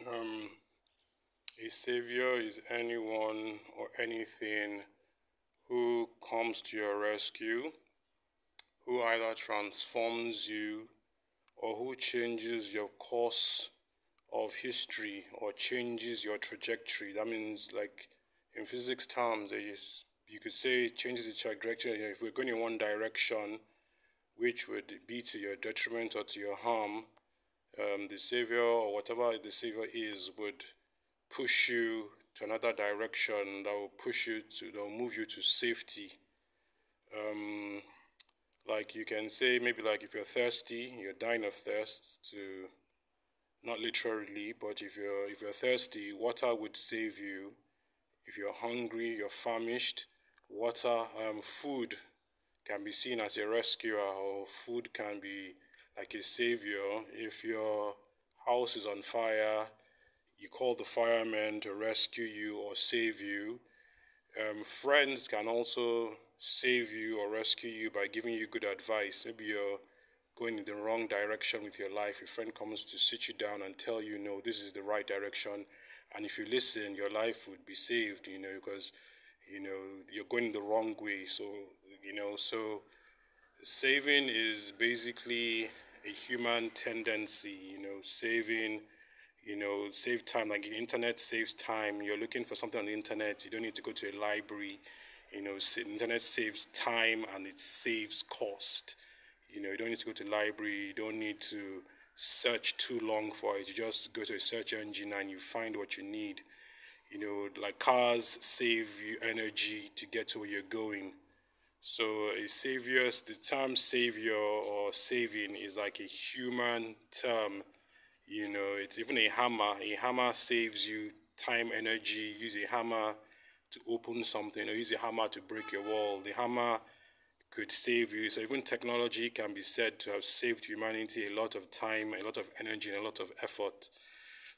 Um, a savior is anyone or anything who comes to your rescue, who either transforms you or who changes your course of history or changes your trajectory. That means, like in physics terms, you could say it changes the trajectory. If we're going in one direction, which would be to your detriment or to your harm, the savior or whatever the savior is would push you to another direction that will that will move you to safety. Um, like you can say, maybe like if you're thirsty, you're dying of thirst, to not literally, but if you're thirsty, water would save you. If you're hungry, you're famished, water, food can be seen as a rescuer, or food can be like a savior. If your house is on fire, you call the firemen to rescue you or save you. Friends can also save you or rescue you by giving you good advice. Maybe you're going in the wrong direction with your life. A friend comes to sit you down and tell you, no, this is the right direction. And if you listen, your life would be saved, because, you're going the wrong way. So saving is basically a human tendency, saving, save time. Like the internet saves time. You're looking for something on the internet, you don't need to go to a library. The internet saves time and it saves cost. You don't need to go to the library, you don't need to search too long for it. You just go to a search engine and you find what you need. Like cars save you energy to get to where you're going. So the term savior or saving is like a human term. It's even a hammer. A hammer saves you time, energy. Use a hammer to open something, or use a hammer to break your wall. The hammer could save you. So even technology can be said to have saved humanity a lot of time, a lot of energy, and a lot of effort.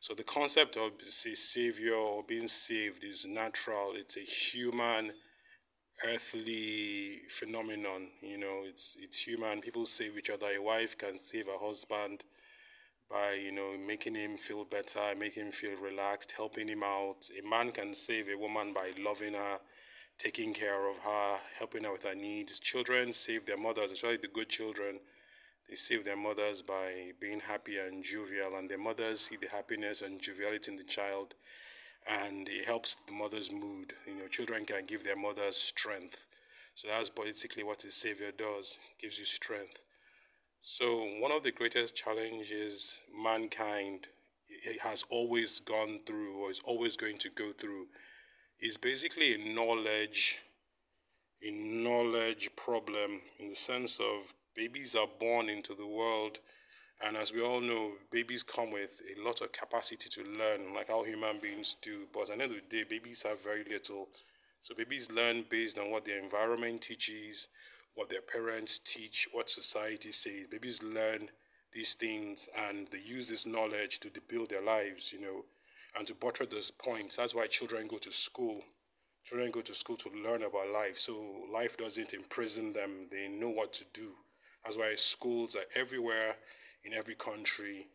So the concept of a savior or being saved is natural. It's a human, earthly phenomenon. It's human. People save each other. A wife can save her husband by making him feel better, making him feel relaxed, helping him out. A man can save a woman by loving her, taking care of her, helping her with her needs. Children save their mothers, especially the good children. They save their mothers by being happy and jovial, and their mothers see the happiness and joviality in the child, and it helps the mother's mood. Children can give their mothers strength. So that's basically what a savior does, gives you strength. So one of the greatest challenges mankind has always gone through, or is always going to go through, is basically a knowledge problem, in the sense of babies are born into the world, and as we all know, babies come with a lot of capacity to learn, like how human beings do. But at the end of the day, babies have very little. So babies learn based on what their environment teaches, what their parents teach, what society says. Babies learn these things and they use this knowledge to build their lives, and to buttress those points. That's why children go to school. Children go to school to learn about life, so life doesn't imprison them. They know what to do. That's why schools are everywhere in every country.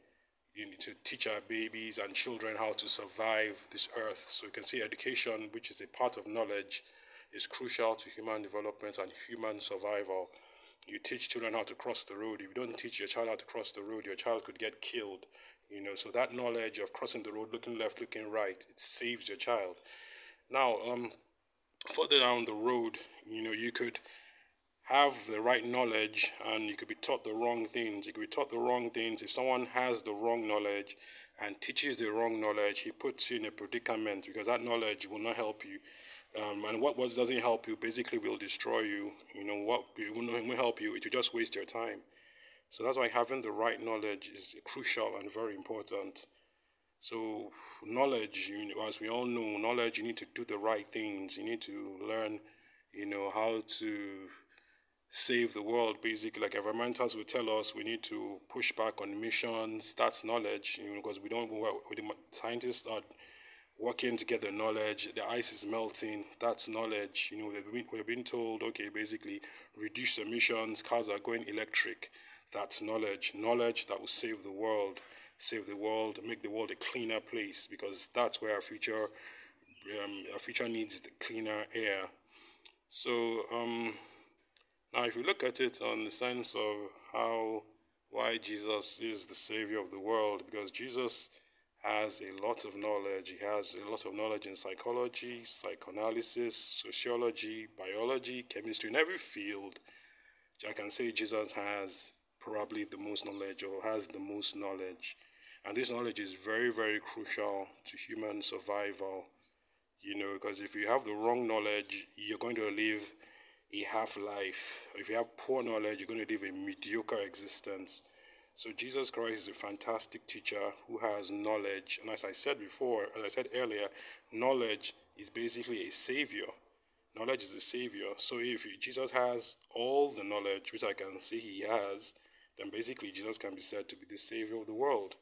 You need to teach our babies and children how to survive this earth. So you can see education, which is a part of knowledge, is crucial to human development and human survival. You teach children how to cross the road. If you don't teach your child how to cross the road, your child could get killed. So that knowledge of crossing the road, looking left, looking right, it saves your child. Now, further down the road, you could have the right knowledge and you could be taught the wrong things. You could be taught the wrong things. If someone has the wrong knowledge and teaches the wrong knowledge, he puts you in a predicament, because that knowledge will not help you. And what doesn't help you basically will destroy you. What won't help you, it will just waste your time. So that's why having the right knowledge is crucial and very important. So knowledge, as we all know, knowledge, you need to do the right things. You need to learn, how to save the world, basically. Like environmentalists will tell us we need to push back on emissions. That's knowledge, because we don't, the scientists are working to get the knowledge. The ice is melting. That's knowledge. We're being told, okay, basically, reduce emissions. Cars are going electric. That's knowledge. Knowledge that will save the world. save the world, make the world a cleaner place, because that's where our future needs the cleaner air. So now, if you look at it on the sense of why Jesus is the Savior of the world, because Jesus has a lot of knowledge. He has a lot of knowledge in psychology, psychoanalysis, sociology, biology, chemistry, in every field. I can say Jesus has probably the most knowledge, or has the most knowledge. And this knowledge is very, very crucial to human survival, because if you have the wrong knowledge, you're going to live a half life. If you have poor knowledge, you're going to live a mediocre existence. So Jesus Christ is a fantastic teacher who has knowledge. And as I said earlier, knowledge is basically a savior. Knowledge is a savior. So if Jesus has all the knowledge, which I can say he has, then basically Jesus can be said to be the savior of the world.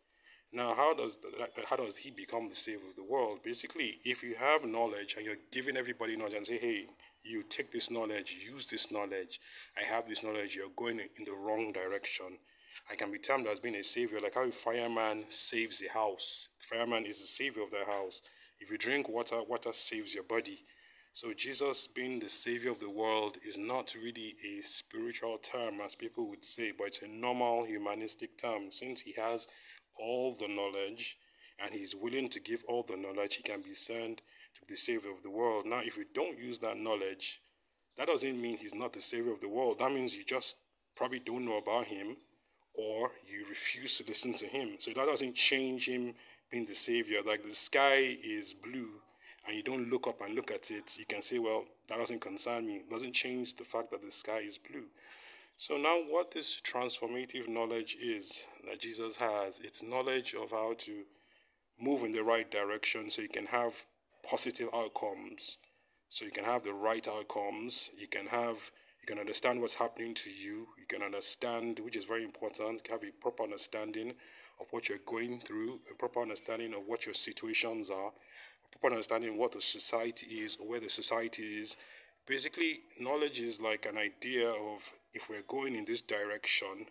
Now, how does he become the savior of the world? Basically, if you have knowledge and you're giving everybody knowledge and say, hey, you take this knowledge, use this knowledge, I have this knowledge, you're going in the wrong direction. I can be termed as being a savior, like how a fireman saves a house. The fireman is the savior of the house. If you drink water, water saves your body. So Jesus being the savior of the world is not really a spiritual term, as people would say, but it's a normal humanistic term. Since he has all the knowledge and he's willing to give all the knowledge, he can be sent to be the savior of the world. Now, if you don't use that knowledge, that doesn't mean he's not the savior of the world. That means you just probably don't know about him, or you refuse to listen to him. So that doesn't change him being the savior. Like the sky is blue and you don't look up and look at it, you can say, well, that doesn't concern me. It doesn't change the fact that the sky is blue. So now what this transformative knowledge is that Jesus has, it's knowledge of how to move in the right direction so you can have positive outcomes. So you can have the right outcomes, you can understand what's happening to you, you can understand, which is very important, have a proper understanding of what you're going through, a proper understanding of what your situations are, a proper understanding of what the society is or where the society is. Basically, knowledge is like an idea of, if we're going in this direction,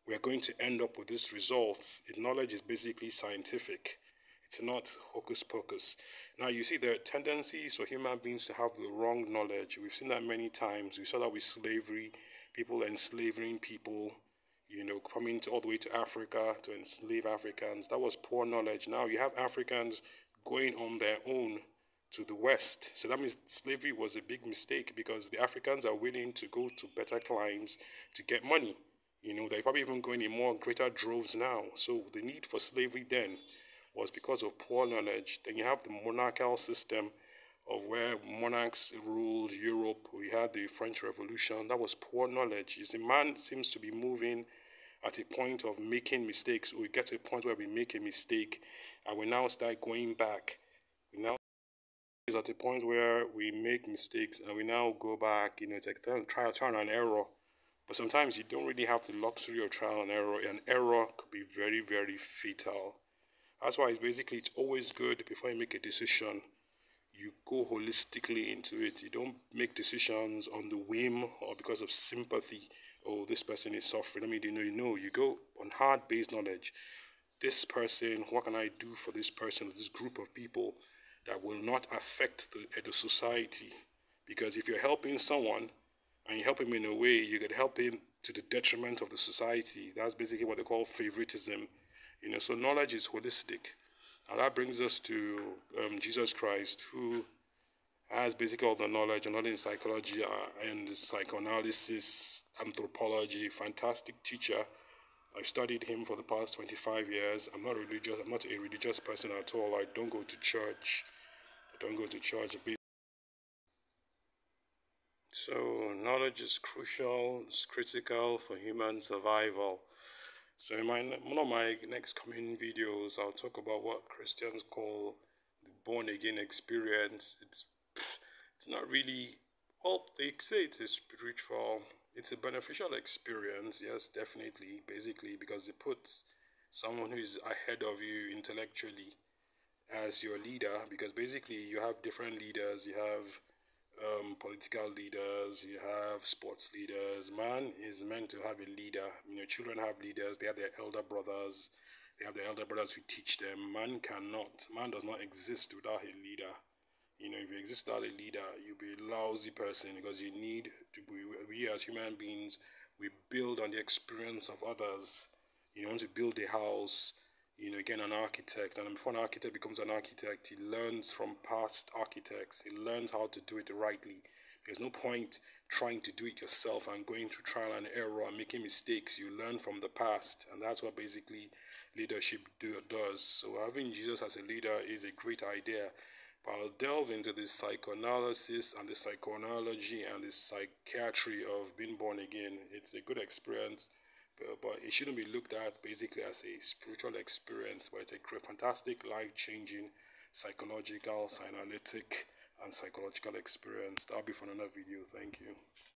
we're going to end up with these results. Knowledge is basically scientific. It's not hocus pocus. Now, you see, there are tendencies for human beings to have the wrong knowledge. We've seen that many times. We saw that with slavery, people enslaving people, coming all the way to Africa to enslave Africans. That was poor knowledge. Now you have Africans going on their own to the West. So that means slavery was a big mistake, because the Africans are willing to go to better climes to get money. They're probably even going in greater droves now. So the need for slavery then was because of poor knowledge. Then you have the monarchical system of where monarchs ruled Europe. We had the French Revolution. That was poor knowledge. You see, man seems to be moving at a point of making mistakes. We get to a point where we make a mistake and we now start going back. We now is at a point where we make mistakes and we now go back. It's like trial and error. But sometimes you don't really have the luxury of trial and error. And error could be very, very fatal. That's why it's always good before you make a decision, you go holistically into it. You don't make decisions on the whim or because of sympathy. Oh, this person is suffering, let me do. No, you go on hard-based knowledge. This person, what can I do for this person, this group of people, that will not affect the society? Because if you're helping someone and you help him in a way, you could help him to the detriment of the society. That's basically what they call favoritism. So knowledge is holistic. Now that brings us to Jesus Christ, who has basically all the knowledge in psychology and psychoanalysis, anthropology. Fantastic teacher. I've studied him for the past 25 years. I'm not a religious person at all. I don't go to church. So knowledge is crucial, it's critical for human survival. So in one of my next coming videos, I'll talk about what Christians call the born again experience. It's not really, well, they say it's a spiritual, it's a beneficial experience, yes, definitely, basically, because it puts someone who is ahead of you intellectually as your leader, because basically you have different leaders. You have political leaders, you have sports leaders. Man is meant to have a leader. Children have leaders. They have their elder brothers, They have the elder brothers who teach them. Man does not exist without a leader. You know, if you exist without a leader, you'll be a lousy person, because you need to be, we as human beings, we build on the experience of others. You want to build a house, you know, again, an architect, and before an architect becomes an architect, he learns from past architects. He learns how to do it rightly. There's no point trying to do it yourself and going through trial and error and making mistakes. You learn from the past, and that's what basically leadership does. So having Jesus as a leader is a great idea. But I'll delve into the psychoanalysis and the psychoanalygy and the psychiatry of being born again. It's a good experience, but it shouldn't be looked at basically as a spiritual experience, but it's a fantastic, life-changing, psychological, psychoanalytic, and psychological experience. That'll be for another video. Thank you.